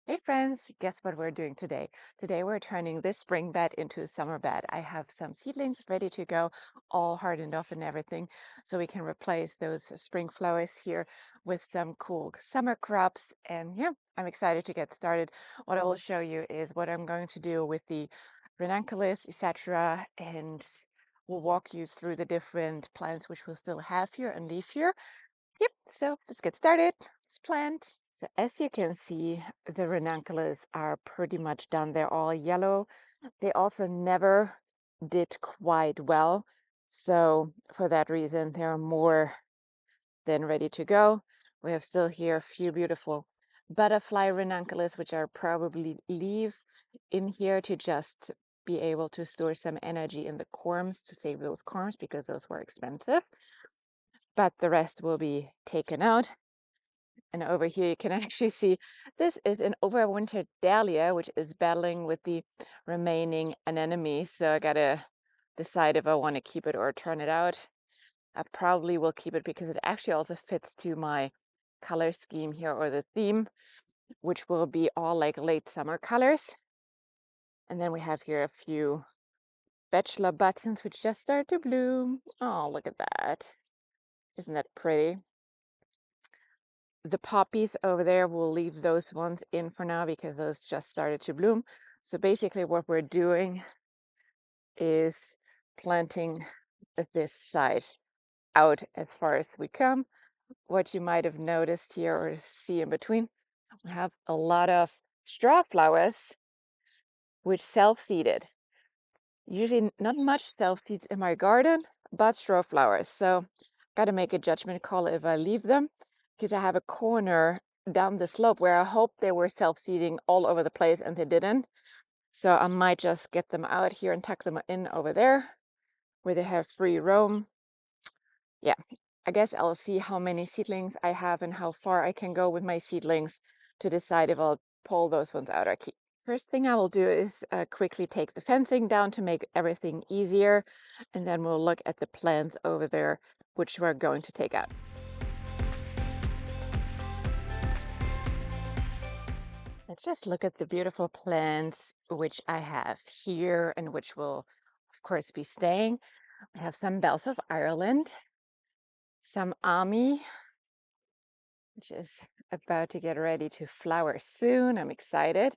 Hey friends, guess what we're doing today? Today we're turning this spring bed into a summer bed. I have some seedlings ready to go, all hardened off and everything, so we can replace those spring flowers here with some cool summer crops. And yeah, I'm excited to get started. What I will show you is what I'm going to do with the ranunculus, etc. And we'll walk you through the different plants which we'll still have here and leave here. Yep, so let's get started. Let's plant. So as you can see, the ranunculus are pretty much done. They're all yellow. They also never did quite well. So for that reason, they're more than ready to go. We have still here a few beautiful butterfly ranunculus, which I'll probably leave in here to just be able to store some energy in the corms to save those corms because those were expensive. But the rest will be taken out. And over here you can actually see this is an overwintered dahlia, which is battling with the remaining anemones. So I gotta decide if I want to keep it or turn it out. I probably will keep it because it actually also fits to my color scheme here, or the theme, which will be all like late summer colors. And then we have here a few bachelor buttons which just start to bloom. Oh, look at that. Isn't that pretty? The poppies over there, we'll leave those ones in for now because those just started to bloom. So basically what we're doing is planting this side out as far as we come. What you might have noticed here or see in between, we have a lot of straw flowers which self-seeded. Usually not much self-seeds in my garden, but straw flowers. So got to make a judgment call if I leave them, because I have a corner down the slope where I hoped they were self-seeding all over the place and they didn't. So I might just get them out here and tuck them in over there where they have free roam. Yeah, I guess I'll see how many seedlings I have and how far I can go with my seedlings to decide if I'll pull those ones out or keep. First thing I will do is quickly take the fencing down to make everything easier, and then we'll look at the plants over there, which we're going to take out. Let's just look at the beautiful plants which I have here and which will, of course, be staying. I have some bells of Ireland, some Ami, which is about to get ready to flower soon. I'm excited.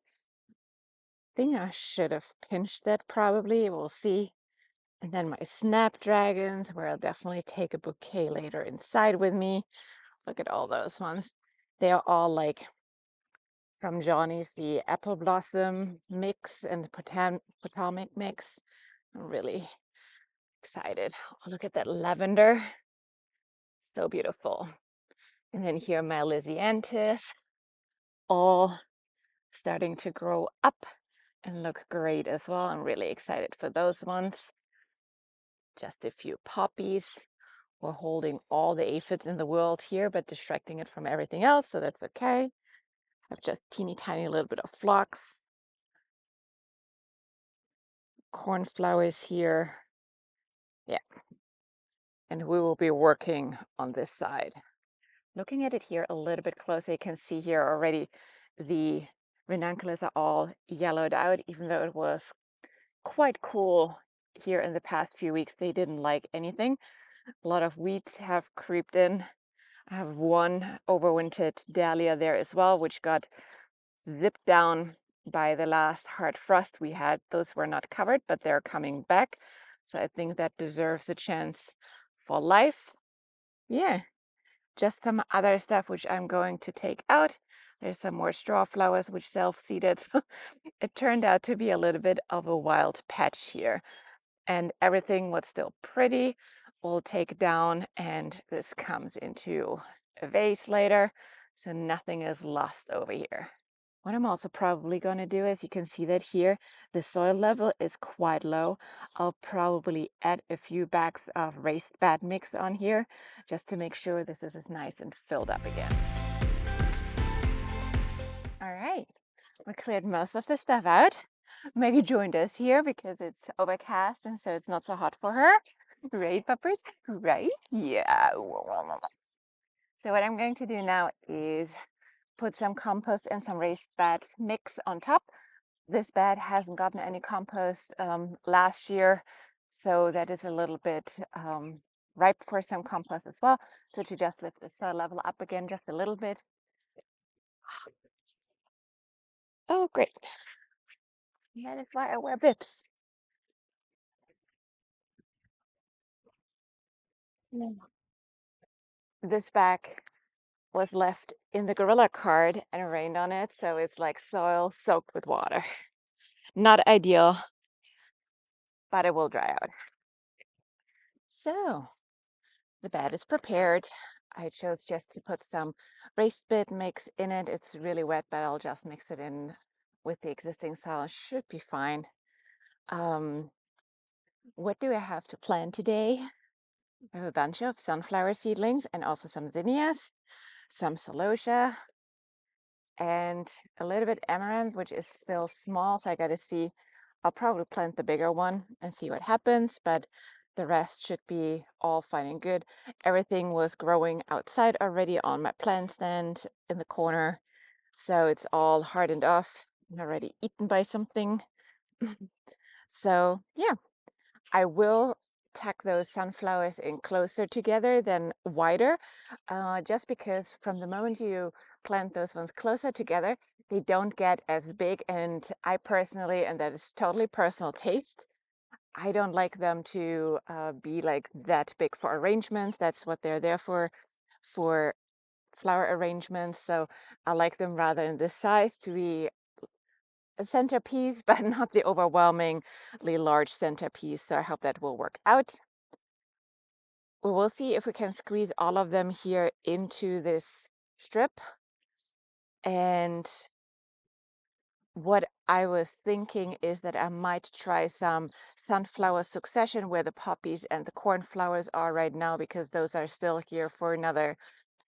I think I should have pinched that probably. We'll see. And then my snapdragons, where I'll definitely take a bouquet later inside with me. Look at all those ones. They are all like from Johnny's, the apple blossom mix and the Potomac mix. I'm really excited. Oh, look at that lavender. So beautiful. And then here my Lysianthus, all starting to grow up and look great as well. I'm really excited for those ones. Just a few poppies. We're holding all the aphids in the world here, but distracting it from everything else, so that's okay. I've just teeny tiny little bit of phlox. Cornflowers here. Yeah, and we will be working on this side. Looking at it here a little bit closer, you can see here already the ranunculus are all yellowed out, even though it was quite cool here in the past few weeks. They didn't like anything. A lot of weeds have creeped in. I have one overwintered dahlia there as well, which got zipped down by the last hard frost we had. Those were not covered, but they're coming back. So I think that deserves a chance for life. Yeah, just some other stuff which I'm going to take out. There's some more straw flowers which self-seeded. So it turned out to be a little bit of a wild patch here. And everything was still pretty, we'll take down, and this comes into a vase later, so nothing is lost over here. What I'm also probably going to do is, you can see that here the soil level is quite low. I'll probably add a few bags of raised bed mix on here just to make sure this is as nice and filled up again. All right, we cleared most of the stuff out. Maggie joined us here because it's overcast and so it's not so hot for her. Right, puppers? Right? Yeah. So what I'm going to do now is put some compost and some raised bed mix on top. This bed hasn't gotten any compost last year, so that is a little bit ripe for some compost as well. So to just lift the soil level up again just a little bit. Oh, great. That is why I wear bibs. Yeah. This bag was left in the gorilla cart and it rained on it, so it's like soil soaked with water. Not ideal, but it will dry out. So the bed is prepared. I chose just to put some raised bed mix in it. It's really wet, but I'll just mix it in with the existing soil. Should be fine. Um, what do I have to plant today? I have a bunch of sunflower seedlings and also some zinnias, some celosia, and a little bit amaranth, which is still small. So I got to see, I'll probably plant the bigger one and see what happens, but the rest should be all fine and good. Everything was growing outside already on my plant stand in the corner. So it's all hardened off and already eaten by something. So yeah, I will tuck those sunflowers in closer together than wider, just because from the moment you plant those ones closer together, they don't get as big. And I personally, and that is totally personal taste, I don't like them to be like that big for arrangements. That's what they're there for flower arrangements. So I like them rather in this size to be a centerpiece, but not the overwhelmingly large centerpiece. So I hope that will work out. We will see if we can squeeze all of them here into this strip. And what I was thinking is that I might try some sunflower succession where the poppies and the cornflowers are right now, because those are still here for another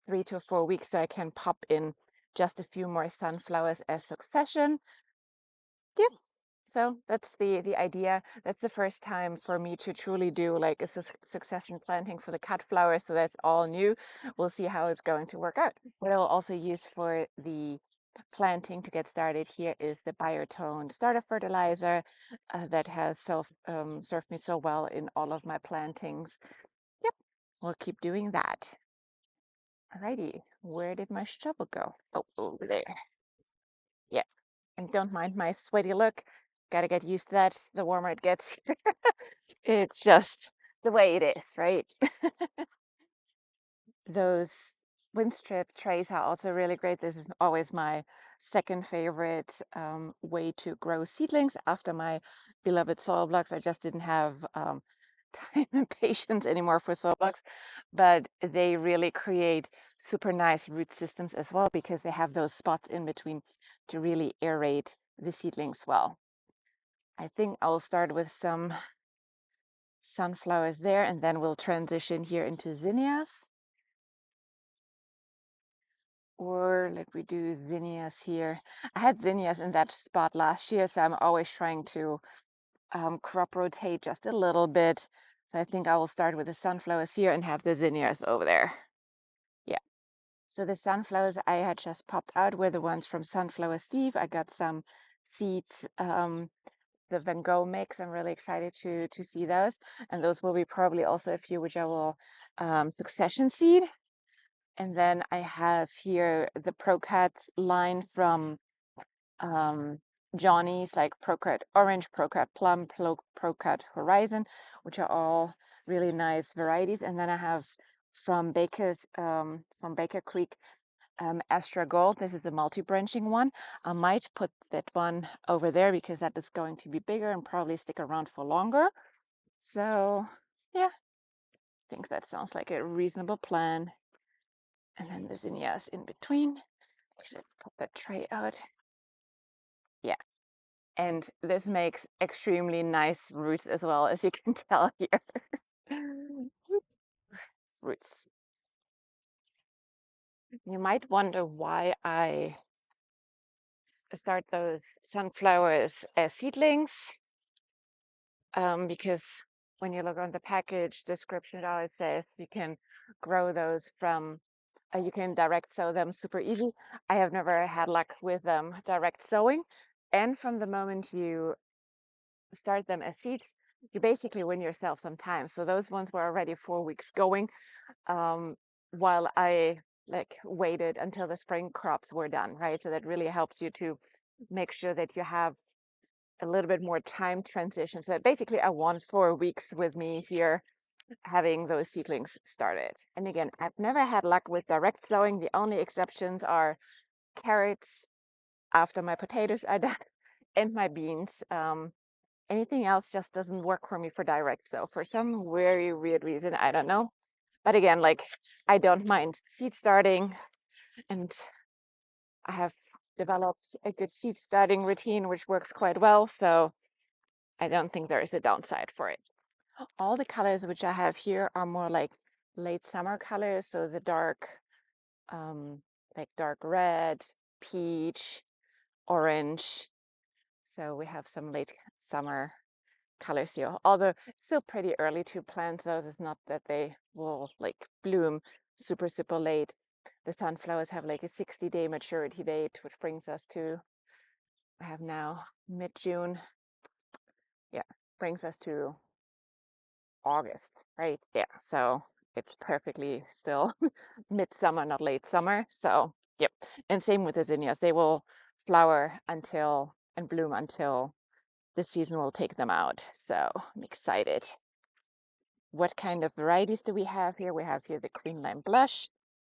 3 to 4 weeks. So I can pop in just a few more sunflowers as succession. Yep. So that's the idea. That's the first time for me to truly do like a succession planting for the cut flowers. So that's all new. We'll see how it's going to work out. What I'll also use for the planting to get started here is the Biotone starter fertilizer that has served me so well in all of my plantings. Yep, we'll keep doing that. Alrighty, where did my shovel go? Oh, over there. Yeah. And don't mind my sweaty look. Gotta get used to that. The warmer it gets, it's just the way it is, right? Those wind strip trays are also really great. This is always my second favorite way to grow seedlings after my beloved soil blocks. I just didn't have time and patience anymore for soil blocks, but they really create super nice root systems as well because they have those spots in between to really aerate the seedlings well. I think I'll start with some sunflowers there and then we'll transition here into zinnias. Or let me do zinnias here. I had zinnias in that spot last year, so I'm always trying to crop rotate just a little bit. So I think I will start with the sunflowers here and have the zinnias over there. Yeah. So the sunflowers I had just popped out were the ones from Sunflower Steve. I got some seeds, the Van Gogh mix. I'm really excited to see those. And those will be probably also a few which I will succession seed. And then I have here the ProCut line from Johnny's, like ProCut Orange, ProCut Plum, ProCut Horizon, which are all really nice varieties. And then I have from Baker Creek, Astra Gold. This is a multi-branching one. I might put that one over there because that is going to be bigger and probably stick around for longer. So yeah, I think that sounds like a reasonable plan. And then the zinnias in between. I should put that tray out. Yeah. And this makes extremely nice roots as well, as you can tell here. Roots. You might wonder why I start those sunflowers as seedlings, because when you look on the package description, it always says you can grow those from You can direct sow them super easy. I have never had luck with direct sowing. And from the moment you start them as seeds, you basically win yourself some time. So those ones were already 4 weeks going, um, while I like waited until the spring crops were done, right? So that really helps you to make sure that you have a little bit more time transition. So basically I won 4 weeks with me here having those seedlings started. And again, I've never had luck with direct sowing. The only exceptions are carrots after my potatoes are done and my beans. Anything else just doesn't work for me for direct sow for some very weird reason. I don't know. But again, like I don't mind seed starting, and I have developed a good seed starting routine, which works quite well. So I don't think there is a downside for it. All the colors which I have here are more like late summer colors. So the dark, like dark red, peach, orange. So we have some late summer colors here. Although it's still pretty early to plant those. It's not that they will like bloom super late. The sunflowers have like a 60-day maturity date, which brings us to, I have now mid-June. Yeah, brings us to August, right? Yeah, so it's perfectly still midsummer, not late summer. So, yep. And same with the zinnias. They will flower until and bloom until the season will take them out. So I'm excited. What kind of varieties do we have here? We have here the Queen Lime Blush,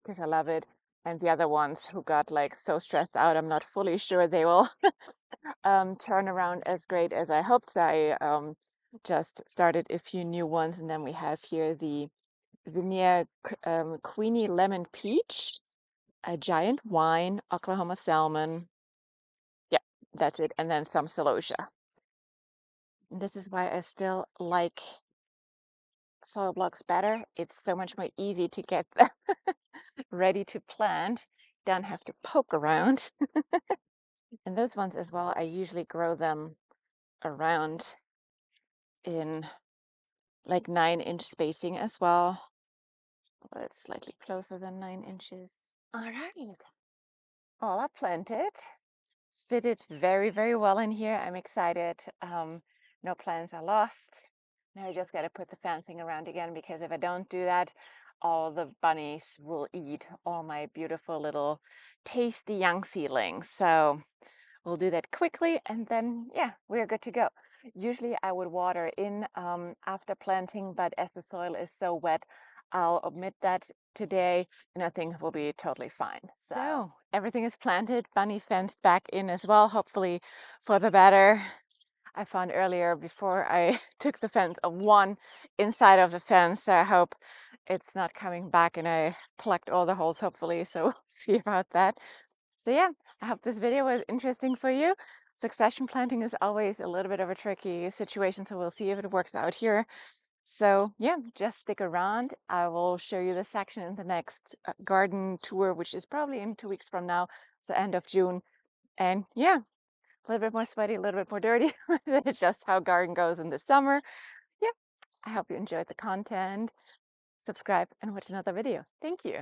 because I love it. And the other ones who got like so stressed out, I'm not fully sure they will turn around as great as I hoped. So I just started a few new ones. And then we have here the Zinnia Queenie Lemon Peach, a Giant Wine, Oklahoma Salmon. Yeah, that's it. And then some Celosia. This is why I still like soil blocks better. It's so much more easy to get them ready to plant. Don't have to poke around. And those ones as well, I usually grow them around in like 9-inch spacing as well. Well, it's slightly closer than 9 inches. All right, all are planted. Fitted very well in here. I'm excited. No plants are lost. Now I just got to put the fencing around again, because if I don't do that, all the bunnies will eat all my beautiful little tasty young seedlings. So we'll do that quickly, and then yeah, we're good to go. Usually I would water in after planting, but as the soil is so wet, I'll omit that today, and I think we'll be totally fine. So everything is planted, bunny fenced back in as well, hopefully for the better. I found earlier before I took the fence of one inside of the fence, so I hope it's not coming back, and I plugged all the holes hopefully, so we'll see about that. So yeah, I hope this video was interesting for you. Succession planting is always a little bit of a tricky situation, so we'll see if it works out here. So yeah, just stick around. I will show you the section in the next garden tour, which is probably in 2 weeks from now, so end of June. And yeah, a little bit more sweaty, a little bit more dirty. That's just how garden goes in the summer. Yeah, I hope you enjoyed the content. Subscribe and watch another video. Thank you.